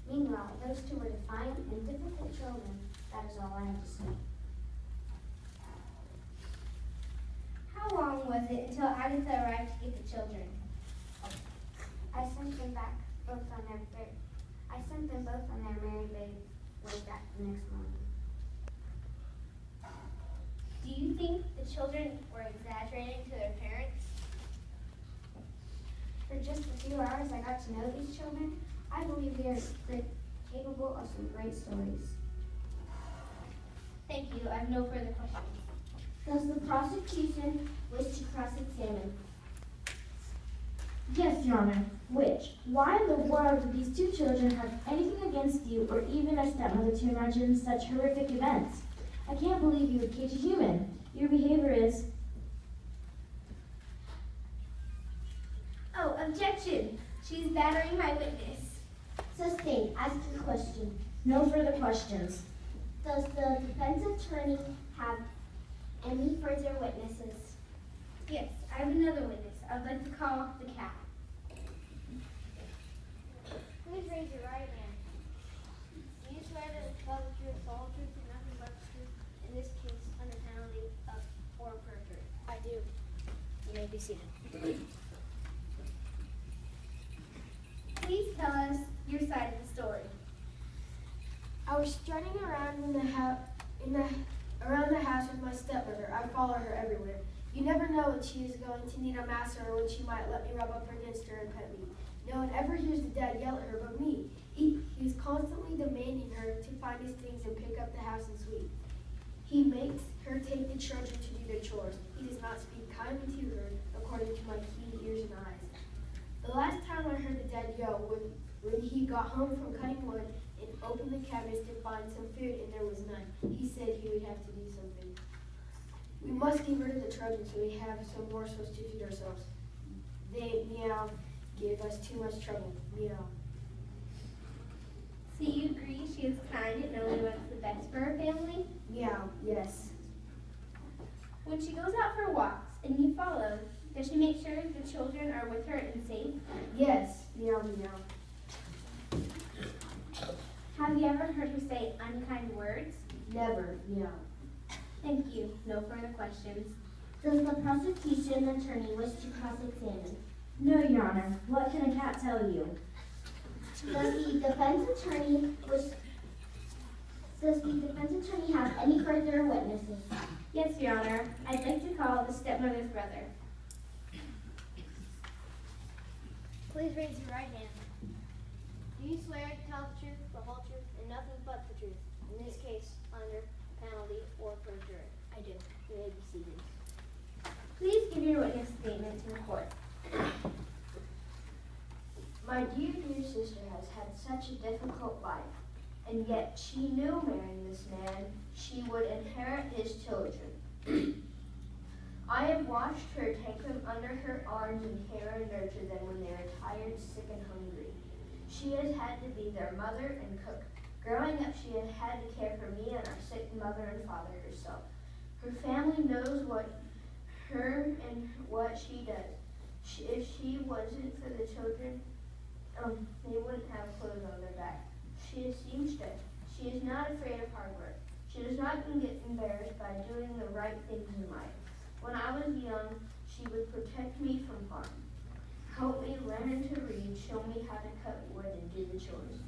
Meanwhile, those two were defiant and difficult children. That is all I have to say. How long was it until Agatha arrived to get the children? I sent them both on their merry way back the next morning. Do you think the children were exaggerating to their parents? For just a few hours I got to know these children, I believe they are capable of some great stories. Thank you. I have no further questions. Does the prosecution wish to cross-examine? Yes, Your Honor. Which? Why in the world would these two children have anything against you or even a stepmother to imagine such horrific events? I can't believe you would cage a human. Your behavior is... Oh, objection! She's battering my witness. Sustained. Ask your question. No further questions. Does the defense attorney have any further witnesses? Yes, I have another witness. I'd like to call the cat. Please raise your right hand. Do you swear to tell the truth, the whole truth, and nothing but the truth, in this case, under penalty of or perjury? I do. You may be seated. Please tell us your side of the story. I was strutting around around the house with my stepmother. I follow her everywhere. You never know when she is going to need a master or when she might let me rub up against her and pet me. No one ever hears the dad yell at her but me. He is constantly demanding her to find his things and pick up the house and sweep. He makes her take the children to do their chores. He does not speak kindly to her according to my keen ears and eyes. The last time I heard the dad yell when he got home from cutting wood and opened the cabinets to find some food and there was none. He said he would have to do something. We must get rid of the children so we have some morsels to feed ourselves. They, meow, give us too much trouble. Meow. So you agree she is kind and only wants the best for her family? Meow, yes. When she goes out for walks and you follow, does she make sure the children are with her and safe? Yes. Meow, meow. Have you ever heard her say unkind words? Never. Meow. Thank you. No further questions. Does the prosecution attorney wish to cross-examine? No, Your Honor. What can a cat tell you? Does the defense attorney have any further witnesses? Yes, Your Honor. I'd like to call the stepmother's brother. Please raise your right hand. Do you swear to tell the truth, the whole truth, and nothing but the truth, in this case, under penalty or perjury? I do. You may be seated. Please give your witness statement to the court. My dear sister has had such a difficult life, and yet she knew marrying this man, she would inherit his children. I have watched her take them under her arms and care and nurture them when they are tired, sick, and hungry. She has had to be their mother and cook. Growing up, she has had to care for me and our sick mother and father herself. Her family knows what she does. If she wasn't for the children, they wouldn't have clothes on their back. She is seamstress. She is not afraid of hard work. She does not get embarrassed by doing the right things in life. When I was young, she would protect me from harm, help me learn to read, show me how to cut wood and do the chores.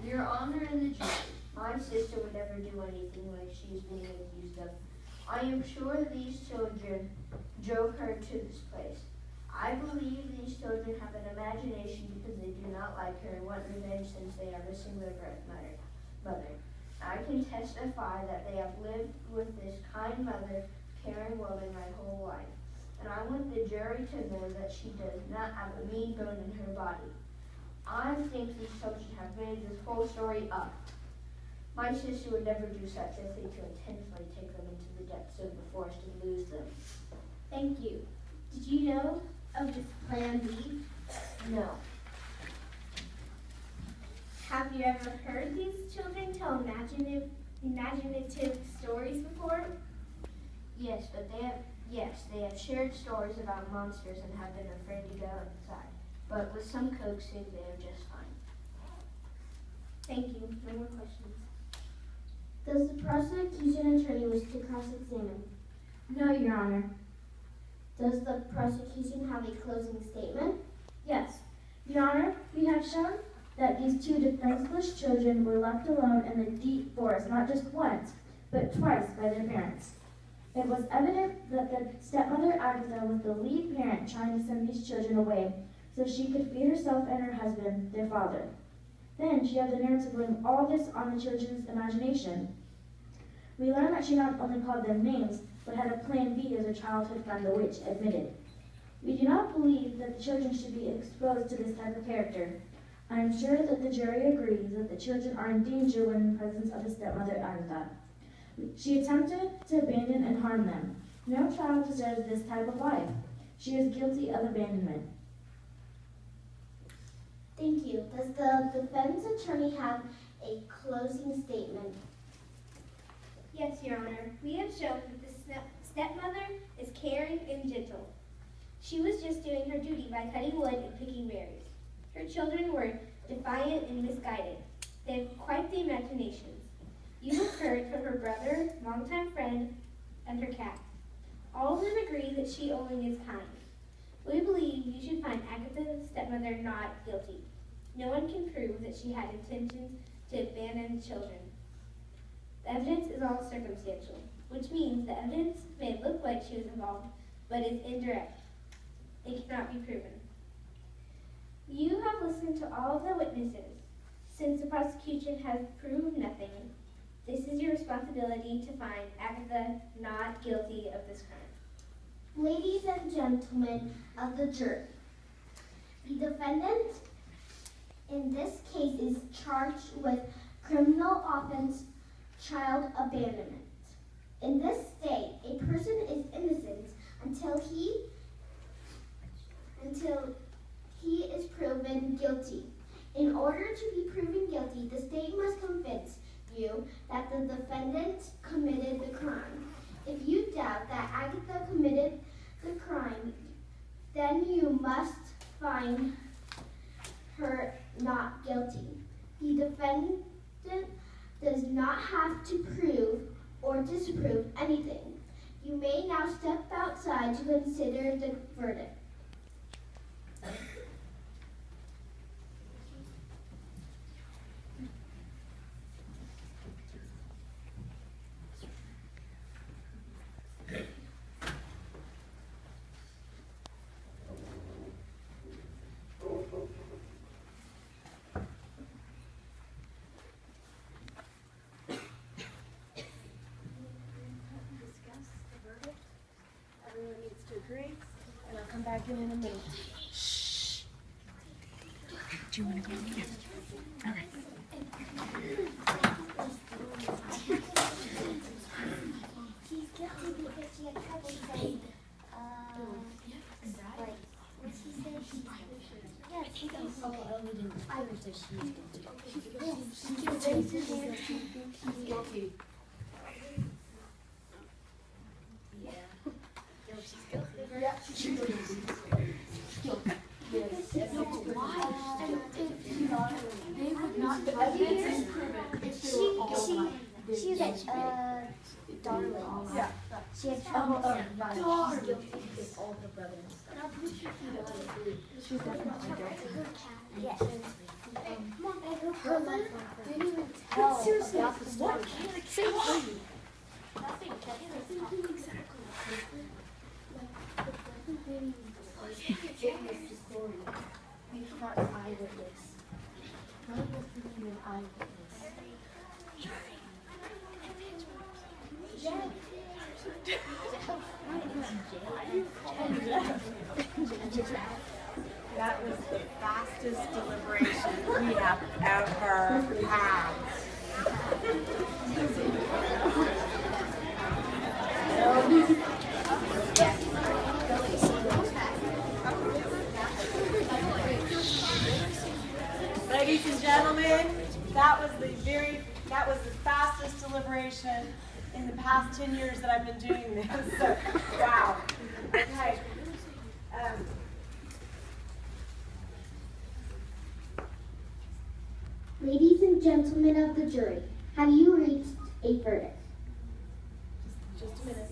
Your Honor and the jury, my sister would never do anything like she is being accused of. I am sure these children drove her to this place. I believe these children have an imagination because they do not like her and want revenge since they are missing their mother. I can testify that they have lived with this kind mother, caring woman my whole life. And I want the jury to know that she does not have a mean bone in her body. I think these children have made this whole story up. My sister would never do such a thing to intentionally take them into the depths of the forest and lose them. Thank you. Did you know of this Plan B? No. Have you ever heard these children tell imaginative stories before? Yes, they have shared stories about monsters and have been afraid to go inside. But with some coaxing, they are just fine. Thank you. No more questions. Does the prosecution attorney wish to cross-examine? No, Your Honor. Does the prosecution have a closing statement? Yes. Your Honor, we have shown that these two defenseless children were left alone in the deep forest not just once, but twice by their parents. It was evident that the stepmother Agatha was the lead parent trying to send these children away so she could feed herself and her husband, their father. Then she had the nerve to blame all this on the children's imagination. We learned that she not only called them names, but had a plan B, as her childhood friend the witch admitted. We do not believe that the children should be exposed to this type of character. I am sure that the jury agrees that the children are in danger when in the presence of the stepmother Agatha. She attempted to abandon and harm them. No child deserves this type of life. She is guilty of abandonment. Thank you. Does the defense attorney have a closing statement? Yes, Your Honor. We have shown that the stepmother is caring and gentle. She was just doing her duty by cutting wood and picking berries. Her children were defiant and misguided. They have quite the imaginations. You have heard from her brother, longtime friend, and her cat. All of them agree that she only is kind. We believe you should find Agatha's stepmother not guilty. No one can prove that she had intentions to abandon children. The evidence is all circumstantial, which means the evidence may look like she was involved, but is indirect. It cannot be proven. You have listened to all of the witnesses. Since the prosecution has proved nothing, this is your responsibility to find Agatha not guilty of this crime. Ladies and gentlemen of the jury, the defendant in this case is charged with criminal offense, child abandonment. In this state, a person is innocent until he is proven guilty. In order to be proven guilty, the state must convince you that the defendant committed the crime. If you doubt that Agatha committed the crime, then you must find her not guilty. The defendant does not have to prove or disprove anything. You may now step outside to consider the verdict. Everyone needs to agree, and I'll come back in a minute. Shh. Do you want to go in? All right. She's guilty because she had trouble saying, like, what she said, yes, she does. Okay, we didn't finish this. She's guilty. They would not. The evidence is proven. She's darling. Yeah. She had trouble. She's guilty because all her brothers. She's definitely guilty. Yes. Come on, babe. Her mother didn't even tell Seriously, about the story. what can I say? Nothing. Exactly. Witness the story. He's not an eyewitness. None of us can be an eyewitness. That was the fastest deliberation we have ever had. Ladies and gentlemen, that was the fastest deliberation in the past 10 years that I've been doing this. So, wow. Okay. Ladies and gentlemen of the jury, have you reached a verdict? Just a minute.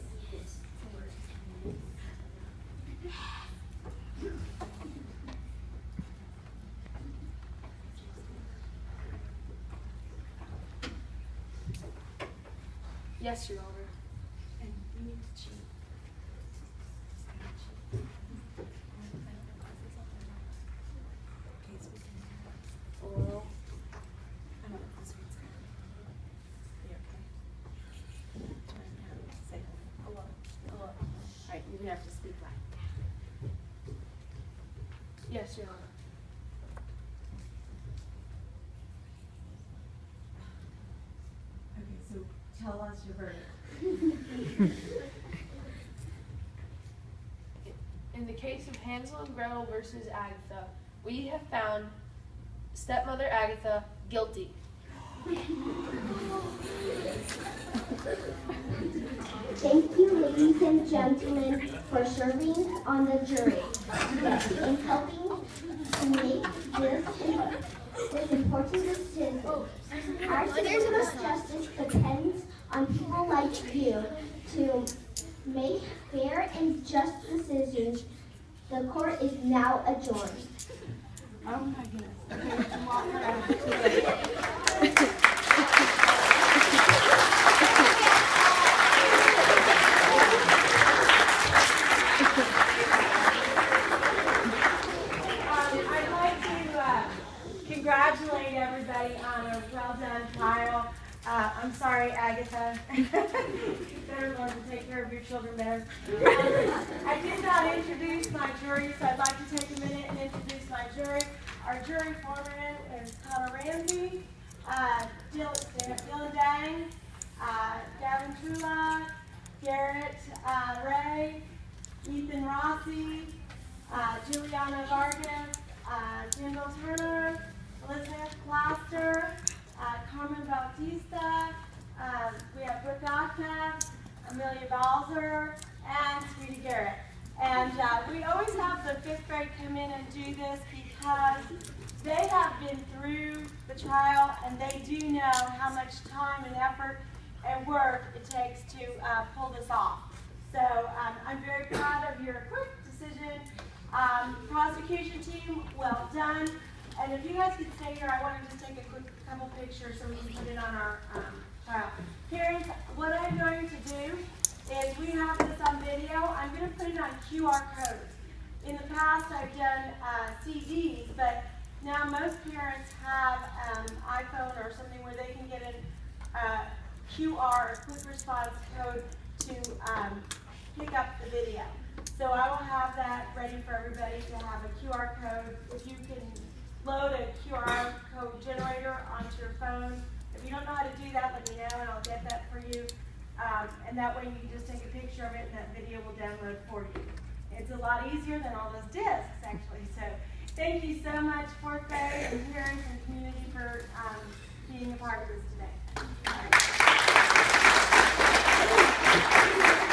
Yes, Your Honor. And you need to cheat. Hello? I don't know if this one's gonna be okay. Turn now. Say hello. Hello. Alright, you're gonna have to speak loud. Yes, Your Honor. Okay, so tell us your verdict. In the case of Hansel and Gretel versus Agatha, we have found stepmother Agatha guilty. Thank you, ladies and gentlemen, for serving on the jury and helping to make this important decision. Our system of justice depends on people like you to make fair and just decisions. The court is now adjourned. Oh my goodness. Okay, you walk around today. I'd like to congratulate everybody on a well-done trial. I'm sorry, Agatha. You better learn to take care of your children better. I did not introduce my jury, so I'd like to take a minute and introduce my jury. Our jury foreman is Connor Ramsey, Dylan Dang, Gavin Trula, Garrett Ray, Ethan Rossi, Juliana Vargas, Jindal Turner, Elizabeth Plaster, Carmen Bautista, we have Brooke Atka, Amelia Balzer, and Sweetie Garrett. And we always have the 5th grade come in and do this because they have been through the trial and they do know how much time and effort and work it takes to pull this off. So I'm very proud of your quick decision. Prosecution team, well done. And if you guys could stay here, I want to just take a quick couple pictures so we can put it on our trial. Parents, what I'm going to do is we have this on video. I'm going to put it on QR codes. In the past, I've done CDs, but now most parents have iPhone or something where they can get a QR, quick response code to pick up the video. So I will have that ready for everybody to have a QR code. If you can load a QR code generator onto your phone. If you don't know how to do that, let me know and I'll get that for you. And that way you can just take a picture of it and that video will download for you. It's a lot easier than all those discs, actually. So thank you so much, 4th grade and parents and community for being a part of this today. All right.